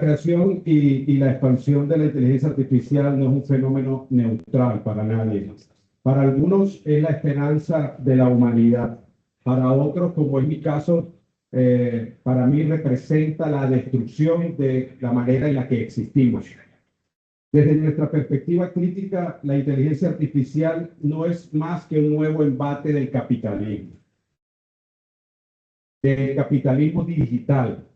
creación y la expansión de la inteligencia artificial no es un fenómeno neutral para nadie. Para algunos es la esperanza de la humanidad. Para otros, como es mi caso, para mí representa la destrucción de la manera en la que existimos. Desde nuestra perspectiva crítica, la inteligencia artificial no es más que un nuevo embate del capitalismo digital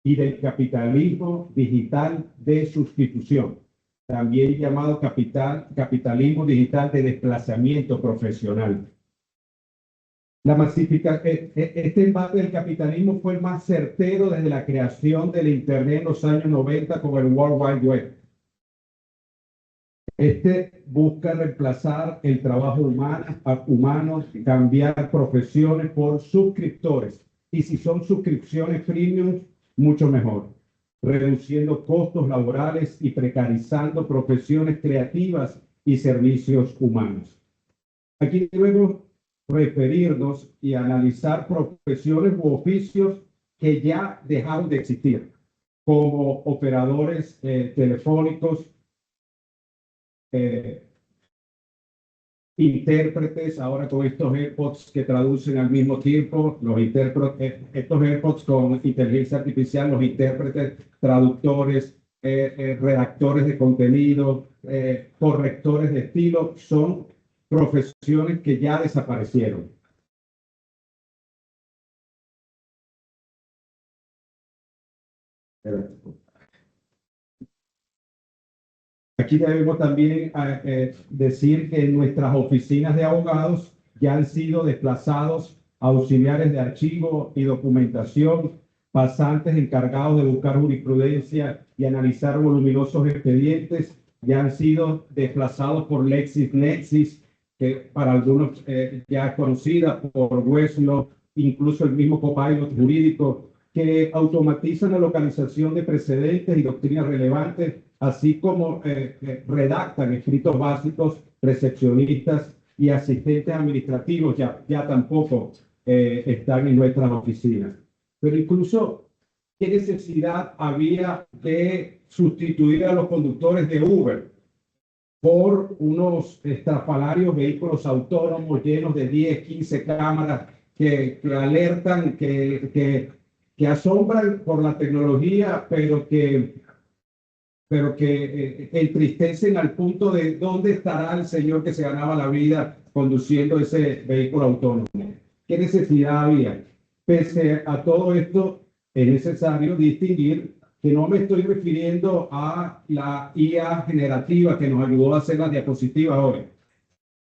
y del capitalismo digital de sustitución, también llamado capitalismo digital de desplazamiento profesional. Este embate del capitalismo fue el más certero desde la creación del Internet en los años 90 con el World Wide Web. Este busca reemplazar el trabajo humano, cambiar profesiones por suscriptores. Y si son suscripciones premium, mucho mejor, reduciendo costos laborales y precarizando profesiones creativas y servicios humanos. Aquí debemos referirnos y analizar profesiones u oficios que ya dejaron de existir, como operadores telefónicos, intérpretes, ahora con estos AirPods que traducen al mismo tiempo, estos AirPods con inteligencia artificial, los intérpretes, traductores, redactores de contenido, correctores de estilo, son profesiones que ya desaparecieron. Aquí debemos también decir que nuestras oficinas de abogados ya han sido desplazados auxiliares de archivo y documentación, pasantes encargados de buscar jurisprudencia y analizar voluminosos expedientes, ya han sido desplazados por LexisNexis, que para algunos ya es conocida, por Westlaw, incluso el mismo Copilot jurídico, que automatizan la localización de precedentes y doctrinas relevantes, así como redactan escritos básicos, recepcionistas y asistentes administrativos ya tampoco están en nuestras oficinas. Pero incluso, ¿qué necesidad había de sustituir a los conductores de Uber por unos estrafalarios vehículos autónomos llenos de 10, 15 cámaras que alertan, que asombran por la tecnología, pero que entristecen al punto de dónde estará el señor que se ganaba la vida conduciendo ese vehículo autónomo? ¿Qué necesidad había? Pese a todo esto, es necesario distinguir que no me estoy refiriendo a la IA generativa que nos ayudó a hacer las diapositivas hoy.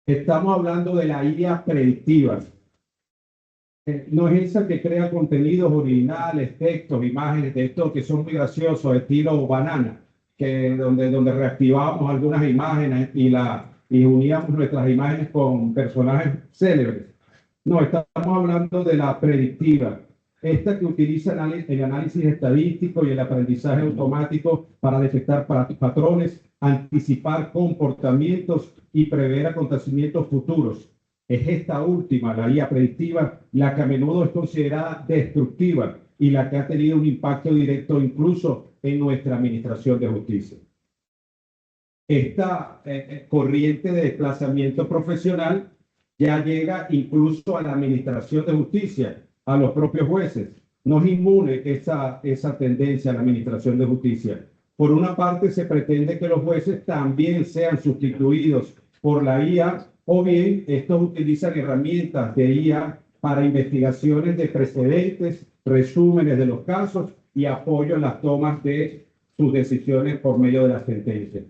Estamos hablando de la IA predictiva. No es esa que crea contenidos originales, textos, imágenes, de estos que son muy graciosos, estilo banana, donde reactivamos algunas imágenes y uníamos nuestras imágenes con personajes célebres. No, estamos hablando de la predictiva, esta que utiliza el análisis estadístico y el aprendizaje automático para detectar patrones, anticipar comportamientos y prever acontecimientos futuros. Es esta última, la IA predictiva, la que a menudo es considerada destructiva y la que ha tenido un impacto directo incluso en nuestra administración de justicia. Esta corriente de desplazamiento profesional ya llega incluso a la administración de justicia, a los propios jueces. No es inmune esa tendencia a la administración de justicia. Por una parte, se pretende que los jueces también sean sustituidos por la IA, o bien estos utilizan herramientas de IA para investigaciones de precedentes, resúmenes de los casos y apoyo en las tomas de sus decisiones por medio de las sentencias.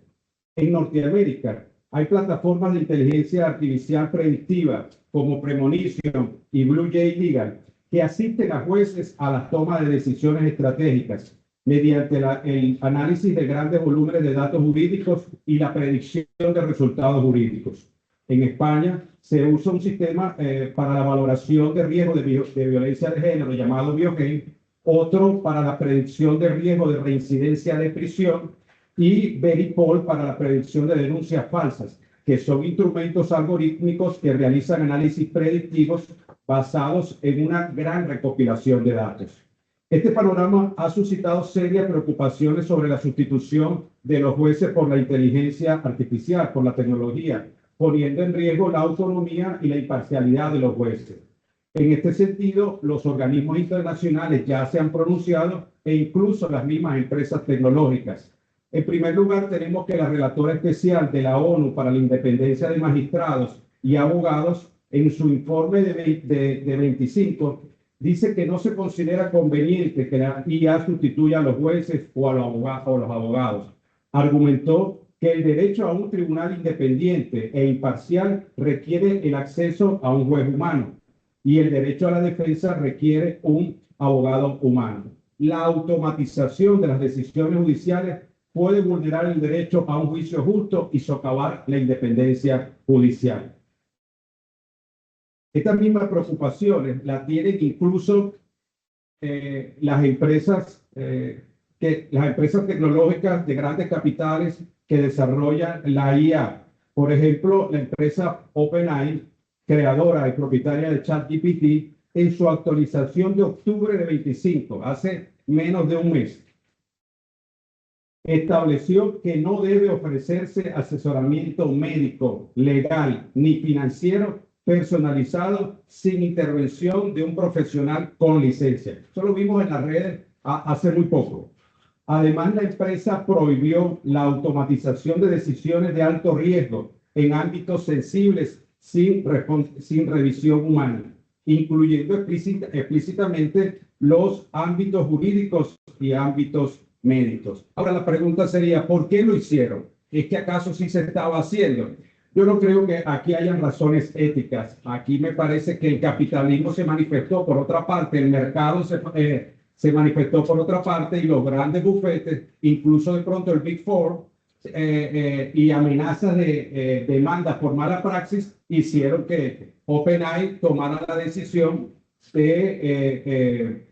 En Norteamérica hay plataformas de inteligencia artificial predictiva como Premonition y Blue Jay Legal que asisten a jueces a la toma de decisiones estratégicas mediante el análisis de grandes volúmenes de datos jurídicos y la predicción de resultados jurídicos. En España se usa un sistema para la valoración de riesgo de violencia de género llamado Biogen, otro para la predicción de riesgo de reincidencia de prisión y Veripol para la predicción de denuncias falsas, que son instrumentos algorítmicos que realizan análisis predictivos basados en una gran recopilación de datos. Este panorama ha suscitado serias preocupaciones sobre la sustitución de los jueces por la inteligencia artificial, por la tecnología, poniendo en riesgo la autonomía y la imparcialidad de los jueces. En este sentido, los organismos internacionales ya se han pronunciado e incluso las mismas empresas tecnológicas. En primer lugar, tenemos que la relatora especial de la ONU para la independencia de magistrados y abogados, en su informe de 25, dice que no se considera conveniente que la IA sustituya a los jueces o a los abogados. Argumentó que el derecho a un tribunal independiente e imparcial requiere el acceso a un juez humano y el derecho a la defensa requiere un abogado humano. La automatización de las decisiones judiciales puede vulnerar el derecho a un juicio justo y socavar la independencia judicial. Estas mismas preocupaciones las tienen incluso las empresas tecnológicas de grandes capitales que desarrollan la IA. Por ejemplo, la empresa OpenAI, creadora y propietaria de ChatGPT, en su actualización de octubre de 25, hace menos de un mes, estableció que no debe ofrecerse asesoramiento médico, legal ni financiero personalizado sin intervención de un profesional con licencia. Eso lo vimos en las redes hace muy poco. Además, la empresa prohibió la automatización de decisiones de alto riesgo en ámbitos sensibles sin revisión humana, incluyendo explícitamente los ámbitos jurídicos y ámbitos médicos. Ahora la pregunta sería, ¿por qué lo hicieron? ¿Es que acaso sí se estaba haciendo? Yo no creo que aquí hayan razones éticas. Aquí me parece que el capitalismo se manifestó por otra parte, el mercado se manifestó por otra parte y los grandes bufetes, incluso de pronto el Big Four, y amenazas de demandas por mala praxis hicieron que OpenAI tomara la decisión de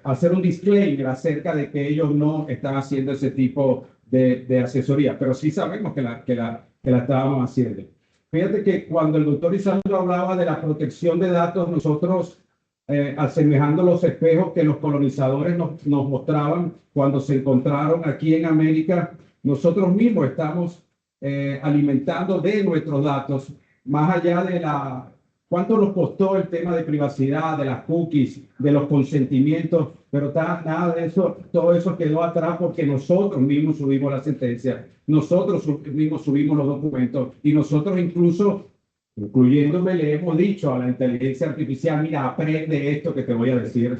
hacer un disclaimer acerca de que ellos no están haciendo ese tipo de asesoría, pero sí sabemos que la estábamos haciendo. Fíjate que cuando el doctor Isandro hablaba de la protección de datos, nosotros, asemejando los espejos que los colonizadores nos mostraban cuando se encontraron aquí en América, nosotros mismos estamos alimentando de nuestros datos, más allá de cuánto nos costó el tema de privacidad, de las cookies, de los consentimientos, pero nada de eso, todo eso quedó atrás porque nosotros mismos subimos la sentencia, nosotros mismos subimos los documentos y nosotros incluso, incluyéndome, le hemos dicho a la inteligencia artificial, mira, aprende esto que te voy a decir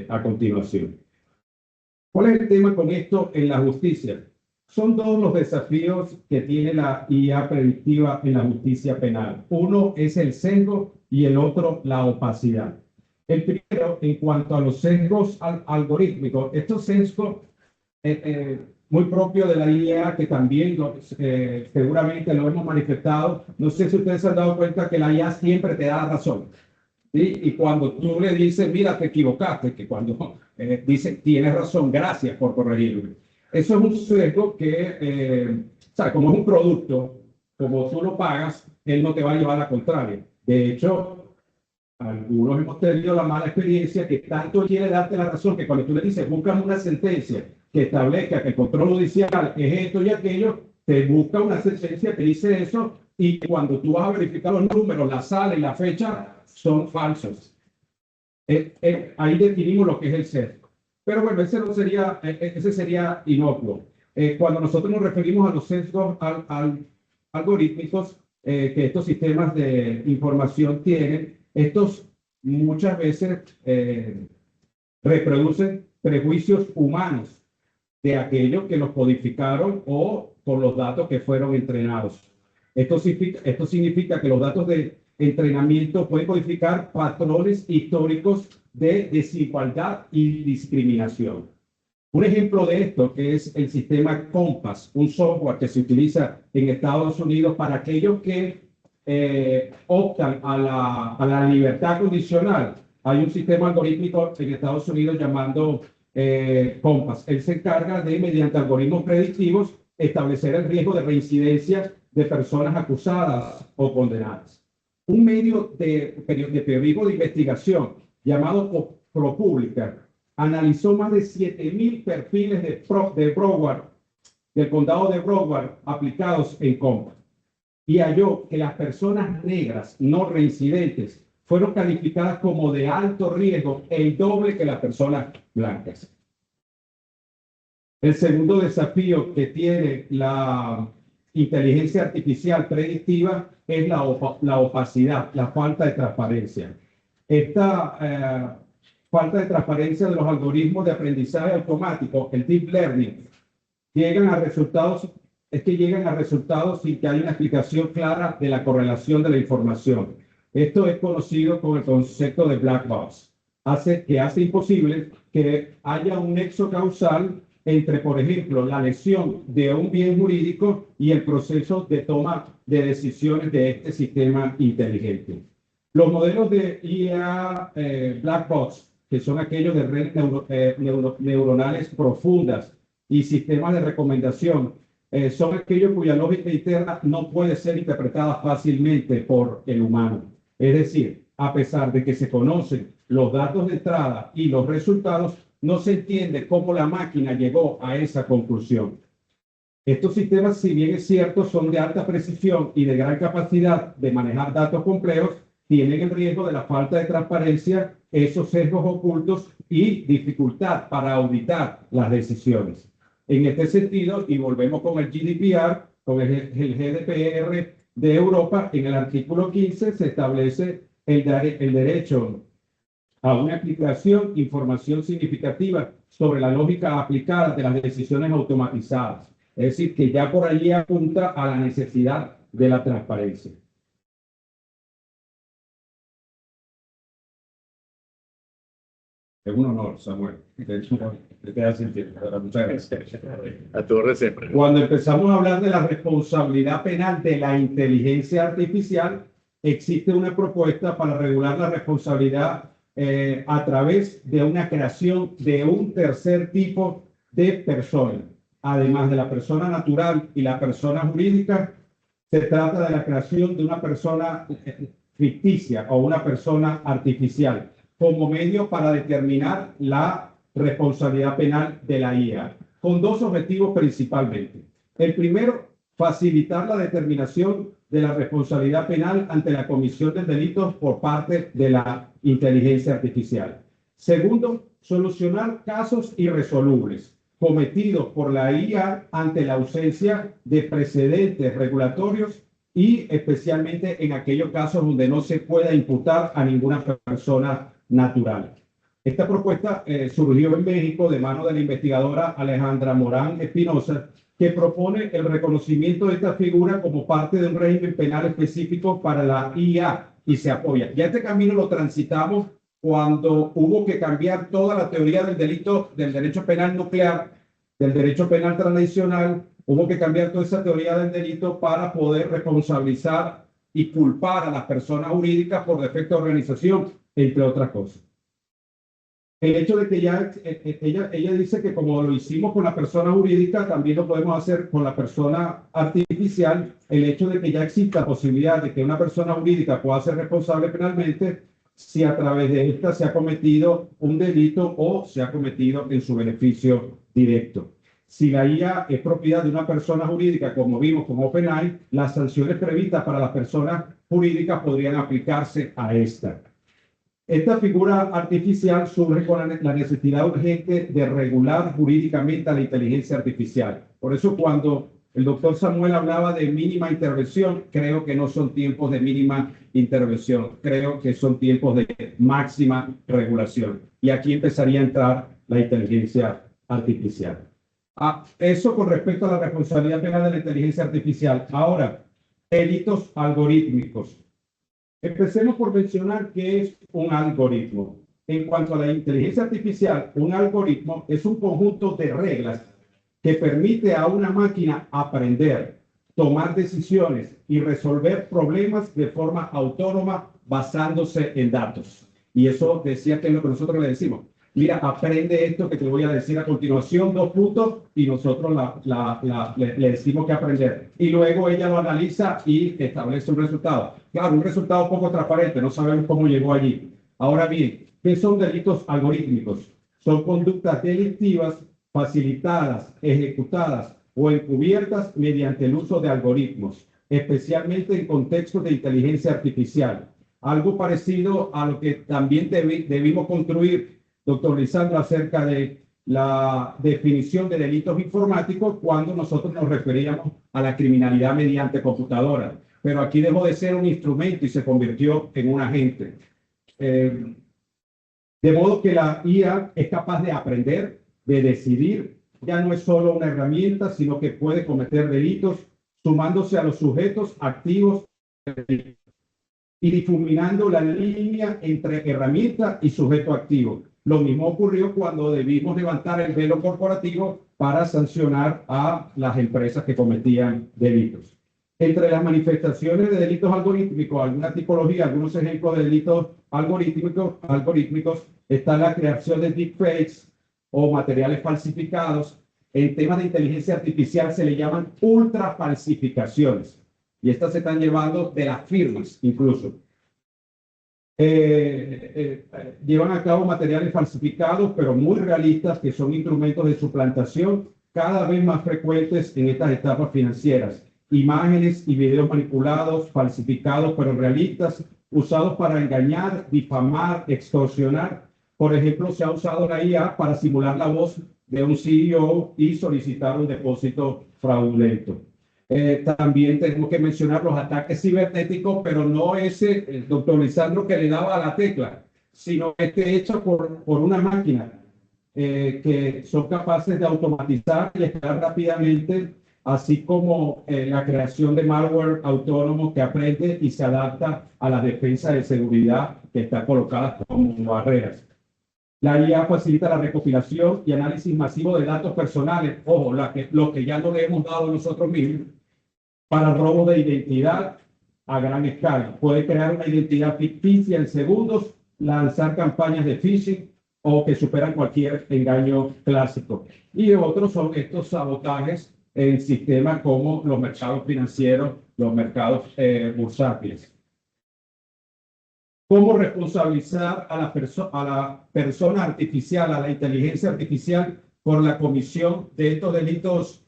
a continuación. ¿Cuál es el tema con esto en la justicia? Son dos los desafíos que tiene la IA predictiva en la justicia penal. Uno es el sesgo y el otro la opacidad. El primero, en cuanto a los sesgos algorítmicos, estos sesgos muy propios de la IA, que también seguramente lo hemos manifestado. No sé si ustedes se han dado cuenta que la IA siempre te da razón. ¿Sí? Y cuando tú le dices, mira, te equivocaste, que cuando dice, tienes razón, gracias por corregirme. Eso es un sesgo que, o sea, como es un producto, como tú lo pagas, él no te va a llevar a la contraria. De hecho, algunos hemos tenido la mala experiencia que tanto quiere darte la razón que cuando tú le dices, buscas una sentencia que establezca que el control judicial es esto y aquello, te busca una sentencia que dice eso y cuando tú vas a verificar los números, la sala y la fecha son falsos. Ahí definimos lo que es el sesgo. Pero bueno, ese sería inocuo. Cuando nosotros nos referimos a los sesgos algorítmicos que estos sistemas de información tienen, estos muchas veces reproducen prejuicios humanos de aquellos que los codificaron o con los datos que fueron entrenados. Esto significa que los datos de entrenamiento pueden codificar patrones históricos de desigualdad y discriminación. Un ejemplo de esto que es el sistema Compass, un software que se utiliza en Estados Unidos para aquellos que optan a la libertad condicional. Hay un sistema algorítmico en Estados Unidos llamado Compass. Él se encarga de, mediante algoritmos predictivos, establecer el riesgo de reincidencia de personas acusadas o condenadas. Un medio de periodismo de investigación llamado ProPublica analizó más de 7.000 perfiles de Broward, del condado de Broward, aplicados en Compass, y halló que las personas negras no reincidentes fueron calificadas como de alto riesgo, el doble que las personas blancas. El segundo desafío que tiene la inteligencia artificial predictiva es la opacidad, la falta de transparencia. Esta falta de transparencia de los algoritmos de aprendizaje automático, el deep learning, llegan a resultados sin que haya una explicación clara de la correlación de la información. Esto es conocido como el concepto de black box. Hace imposible que haya un nexo causal entre, por ejemplo, la lesión de un bien jurídico y el proceso de toma de decisiones de este sistema inteligente. Los modelos de IA black box, que son aquellos de redes neuronales profundas y sistemas de recomendación, son aquellos cuya lógica interna no puede ser interpretada fácilmente por el humano. Es decir, a pesar de que se conocen los datos de entrada y los resultados, no se entiende cómo la máquina llegó a esa conclusión. Estos sistemas, si bien es cierto, son de alta precisión y de gran capacidad de manejar datos complejos, tienen el riesgo de la falta de transparencia, esos sesgos ocultos y dificultad para auditar las decisiones. En este sentido, y volvemos con el GDPR, con el GDPR de Europa, en el artículo 15 se establece el derecho a una explicación, información significativa sobre la lógica aplicada de las decisiones automatizadas. Es decir, que ya por allí apunta a la necesidad de la transparencia. Es un honor, Samuel. Muchas gracias. A tu orden siempre. Cuando empezamos a hablar de la responsabilidad penal de la inteligencia artificial, existe una propuesta para regular la responsabilidad a través de una creación de un tercer tipo de persona. Además de la persona natural y la persona jurídica, se trata de la creación de una persona ficticia o una persona artificial como medio para determinar la responsabilidad penal de la IA, con dos objetivos principalmente. El primero, facilitar la determinación de la responsabilidad penal ante la comisión del delito por parte de la inteligencia artificial. Segundo, solucionar casos irresolubles cometidos por la IA ante la ausencia de precedentes regulatorios y especialmente en aquellos casos donde no se pueda imputar a ninguna persona natural. Esta propuesta surgió en México de mano de la investigadora Alejandra Morán Espinosa, que propone el reconocimiento de esta figura como parte de un régimen penal específico para la IA y se apoya. Ya este camino lo transitamos cuando hubo que cambiar toda la teoría del delito, del derecho penal nuclear, del derecho penal tradicional, hubo que cambiar toda esa teoría del delito para poder responsabilizar y culpar a las personas jurídicas por defecto de organización, entre otras cosas. El hecho de que ya ella dice que como lo hicimos con la persona jurídica, también lo podemos hacer con la persona artificial. El hecho de que ya exista posibilidad de que una persona jurídica pueda ser responsable penalmente si a través de esta se ha cometido un delito o se ha cometido en su beneficio directo. Si la IA es propiedad de una persona jurídica, como vimos con OpenAI, las sanciones previstas para las personas jurídicas podrían aplicarse a esta. Esta figura artificial surge con la necesidad urgente de regular jurídicamente a la inteligencia artificial. Por eso cuando el doctor Samuel hablaba de mínima intervención, creo que no son tiempos de mínima intervención, creo que son tiempos de máxima regulación. Y aquí empezaría a entrar la inteligencia artificial. Eso con respecto a la responsabilidad penal de la inteligencia artificial. Ahora, delitos algorítmicos. Empecemos por mencionar qué es un algoritmo. En cuanto a la inteligencia artificial, un algoritmo es un conjunto de reglas que permite a una máquina aprender, tomar decisiones y resolver problemas de forma autónoma basándose en datos. Y eso decía que es lo que nosotros le decimos. Mira, aprende esto que te voy a decir a continuación, 2 puntos, y nosotros le decimos que aprender. Y luego ella lo analiza y establece un resultado. Claro, un resultado poco transparente, no sabemos cómo llegó allí. Ahora bien, ¿qué son delitos algorítmicos? son conductas delictivas facilitadas, ejecutadas o encubiertas mediante el uso de algoritmos, especialmente en contextos de inteligencia artificial. Algo parecido a lo que también debimos construir, doctor Lisandro, acerca de la definición de delitos informáticos cuando nosotros nos referíamos a la criminalidad mediante computadora. Pero aquí dejó de ser un instrumento y se convirtió en un agente. De modo que la IA es capaz de aprender, de decidir, ya no es solo una herramienta, sino que puede cometer delitos sumándose a los sujetos activos y difuminando la línea entre herramienta y sujeto activo. Lo mismo ocurrió cuando debimos levantar el velo corporativo para sancionar a las empresas que cometían delitos. Entre las manifestaciones de delitos algorítmicos, alguna tipología, algunos ejemplos de delitos algorítmicos, está la creación de deepfakes o materiales falsificados. En temas de inteligencia artificial se le llaman ultrafalsificaciones. Y estas se están llevando de las firmas incluso. Llevan a cabo materiales falsificados, pero muy realistas, que son instrumentos de suplantación cada vez más frecuentes en estas etapas financieras. Imágenes y videos manipulados, falsificados, pero realistas, usados para engañar, difamar, extorsionar. Por ejemplo, se ha usado la IA para simular la voz de un CEO y solicitar un depósito fraudulento. También tenemos que mencionar los ataques cibernéticos, pero no ese, el doctor Lisandro, que le daba a la tecla, sino este hecho por una máquina que son capaces de automatizar y escalar rápidamente, así como la creación de malware autónomo que aprende y se adapta a la defensa de seguridad que está colocada como barreras. La IA facilita la recopilación y análisis masivo de datos personales, ojo, lo que ya no le hemos dado nosotros mismos, para robo de identidad a gran escala. Puede crear una identidad ficticia en segundos, lanzar campañas de phishing o que superan cualquier engaño clásico. Y otros son estos sabotajes en sistemas como los mercados financieros, los mercados bursátiles. ¿Cómo responsabilizar a la persona artificial, a la inteligencia artificial por la comisión de estos delitos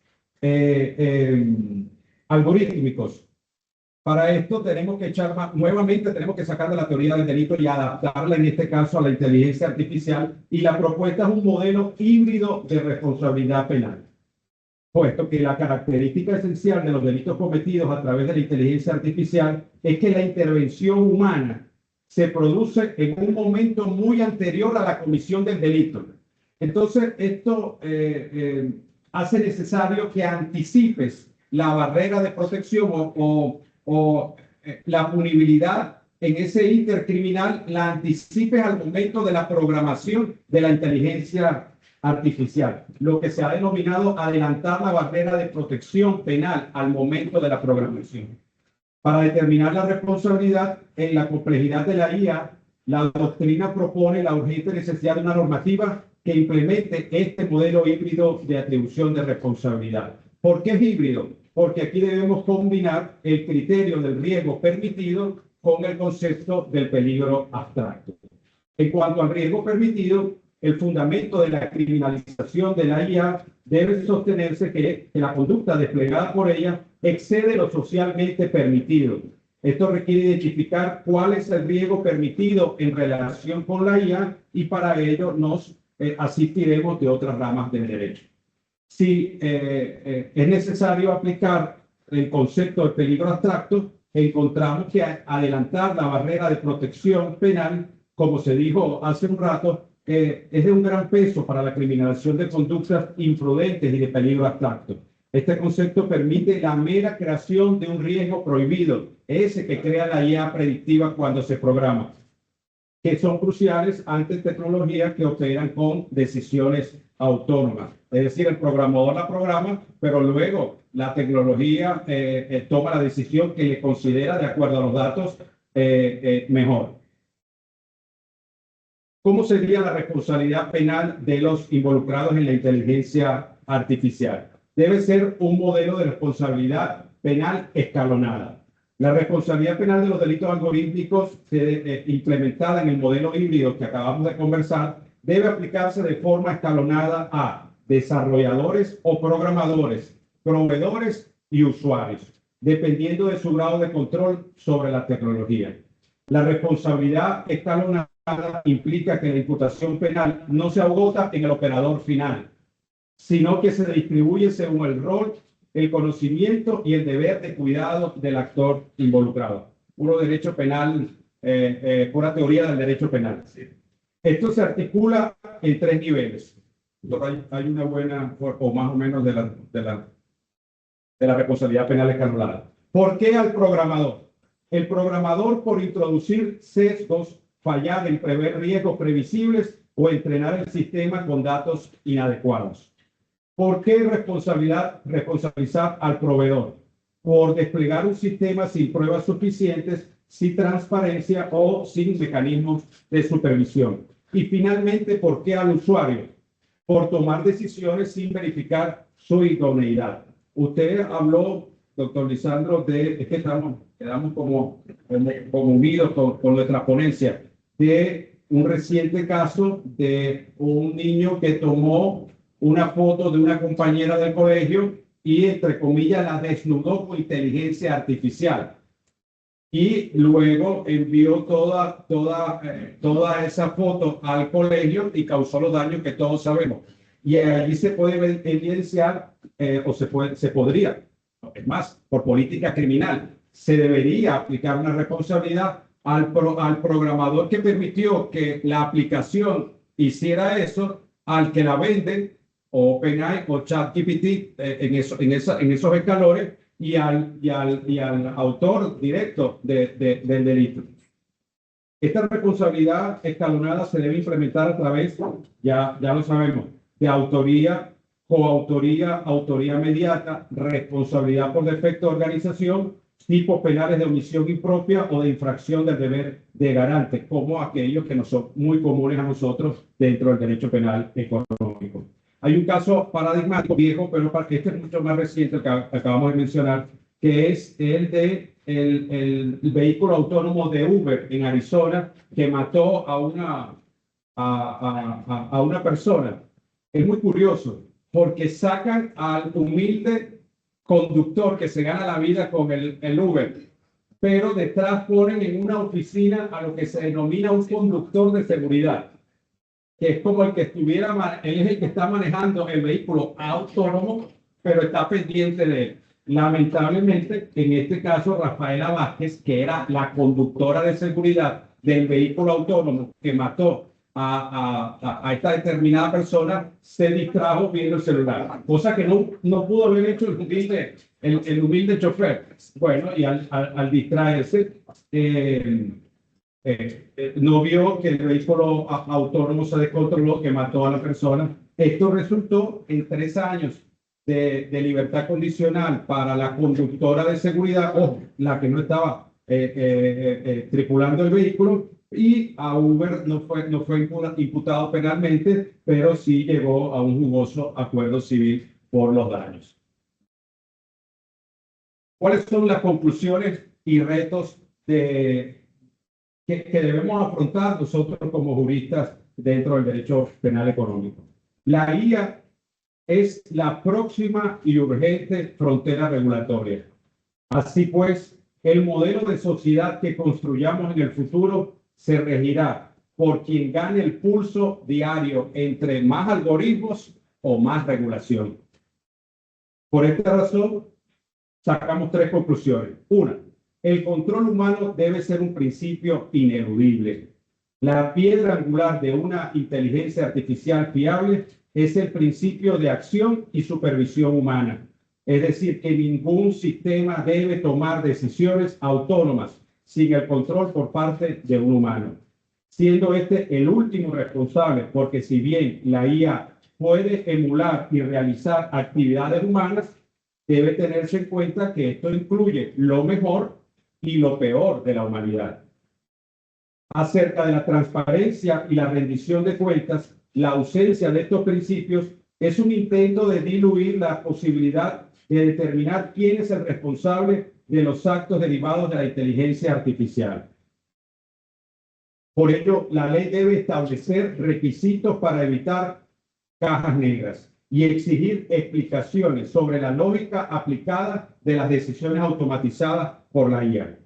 algorítmicos? Para esto tenemos que nuevamente tenemos que sacar de la teoría del delito y adaptarla en este caso a la inteligencia artificial, y la propuesta es un modelo híbrido de responsabilidad penal, puesto que la característica esencial de los delitos cometidos a través de la inteligencia artificial es que la intervención humana se produce en un momento muy anterior a la comisión del delito. Entonces, esto hace necesario que anticipes la barrera de protección o la punibilidad en ese intercriminal, la anticipes al momento de la programación de la inteligencia artificial, lo que se ha denominado adelantar la barrera de protección penal al momento de la programación. Para determinar la responsabilidad en la complejidad de la IA, la doctrina propone la urgente necesidad de una normativa que implemente este modelo híbrido de atribución de responsabilidad. ¿Por qué es híbrido? Porque aquí debemos combinar el criterio del riesgo permitido con el concepto del peligro abstracto. En cuanto al riesgo permitido, el fundamento de la criminalización de la IA debe sostenerse que la conducta desplegada por ella excede lo socialmente permitido. Esto requiere identificar cuál es el riesgo permitido en relación con la IA, y para ello nos asistiremos de otras ramas del derecho. Si es necesario aplicar el concepto de peligro abstracto, encontramos que adelantar la barrera de protección penal, como se dijo hace un rato, es de un gran peso para la criminalización de conductas imprudentes y de peligro abstracto. Este concepto permite la mera creación de un riesgo prohibido, ese que crea la IA predictiva cuando se programa, que son cruciales ante tecnologías que operan con decisiones autónomas. Es decir, el programador la programa, pero luego la tecnología toma la decisión que le considera, de acuerdo a los datos, mejor. ¿Cómo sería la responsabilidad penal de los involucrados en la inteligencia artificial? Debe ser un modelo de responsabilidad penal escalonada. La responsabilidad penal de los delitos algorítmicos implementada en el modelo híbrido que acabamos de conversar debe aplicarse de forma escalonada a desarrolladores o programadores, proveedores y usuarios, dependiendo de su grado de control sobre la tecnología. La responsabilidad escalonada implica que la imputación penal no se agota en el operador final, sino que se distribuye según el rol, el conocimiento y el deber de cuidado del actor involucrado. Puro derecho penal, pura teoría del derecho penal. Esto se articula en 3 niveles. Hay una buena, o más o menos, de la responsabilidad penal escalonada. ¿Por qué al programador? El programador por introducir sesgos, fallar en prever riesgos previsibles o entrenar el sistema con datos inadecuados. ¿Por qué responsabilizar al proveedor? Por desplegar un sistema sin pruebas suficientes, sin transparencia o sin mecanismos de supervisión. Y finalmente, ¿por qué al usuario? Por tomar decisiones sin verificar su idoneidad. Usted habló, doctor Lisandro, es que quedamos como unidos con nuestra ponencia, de un reciente caso de un niño que tomó una foto de una compañera del colegio y, entre comillas, la desnudó con inteligencia artificial. Y luego envió toda esa foto al colegio y causó los daños que todos sabemos. Y allí se puede evidenciar, se podría, es más, por política criminal, se debería aplicar una responsabilidad al programador que permitió que la aplicación hiciera eso, al que la vende, o OpenAI o ChatGPT, en esos escalones, y al autor directo del delito. Esta responsabilidad escalonada se debe implementar a través, ya lo sabemos, de autoría, coautoría, autoría inmediata, responsabilidad por defecto de organización, tipos penales de omisión impropia o de infracción del deber de garante, como aquellos que no son muy comunes a nosotros dentro del derecho penal económico. Hay un caso paradigmático viejo, pero este es mucho más reciente, el que acabamos de mencionar, que es el de el vehículo autónomo de Uber en Arizona, que mató a una persona. Es muy curioso, porque sacan al humilde conductor que se gana la vida con el Uber, pero detrás ponen en una oficina a lo que se denomina un conductor de seguridad, que es como el que él es el que está manejando el vehículo autónomo, pero está pendiente de él. Lamentablemente, en este caso, Rafaela Vázquez, que era la conductora de seguridad del vehículo autónomo que mató a esta determinada persona, se distrajo viendo el celular, cosa que no pudo haber hecho el humilde chofer. Bueno, y al distraerse, no vio que el vehículo autónomo se descontroló, que mató a la persona. Esto resultó en 3 años de libertad condicional para la conductora de seguridad, o la que no estaba tripulando el vehículo, y a Uber no fue imputado penalmente, pero sí llegó a un jugoso acuerdo civil por los daños. ¿Cuáles son las conclusiones y retos que debemos afrontar nosotros como juristas dentro del derecho penal económico? La IA es la próxima y urgente frontera regulatoria. Así pues, el modelo de sociedad que construyamos en el futuro se regirá por quien gane el pulso diario entre más algoritmos o más regulación. Por esta razón, sacamos 3 conclusiones. Una, el control humano debe ser un principio ineludible. La piedra angular de una inteligencia artificial fiable es el principio de acción y supervisión humana. Es decir, que ningún sistema debe tomar decisiones autónomas sin el control por parte de un humano, siendo este el último responsable, porque si bien la IA puede emular y realizar actividades humanas, debe tenerse en cuenta que esto incluye lo mejor y lo peor de la humanidad. Acerca de la transparencia y la rendición de cuentas, la ausencia de estos principios es un intento de diluir la posibilidad de determinar quién es el responsable de los actos derivados de la inteligencia artificial. Por ello, la ley debe establecer requisitos para evitar cajas negras y exigir explicaciones sobre la lógica aplicada de las decisiones automatizadas por la IA.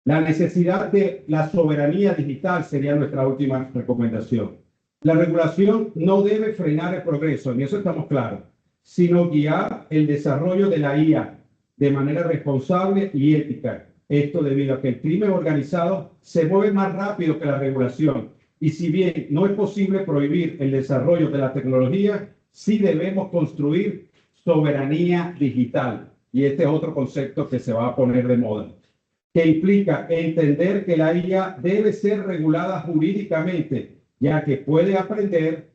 La necesidad de la soberanía digital sería nuestra última recomendación. La regulación no debe frenar el progreso, en eso estamos claros, sino guiar el desarrollo de la IA de manera responsable y ética. Esto debido a que el crimen organizado se mueve más rápido que la regulación. Y si bien no es posible prohibir el desarrollo de la tecnología, sí debemos construir soberanía digital. Y este es otro concepto que se va a poner de moda, que implica entender que la IA debe ser regulada jurídicamente, ya que puede aprender,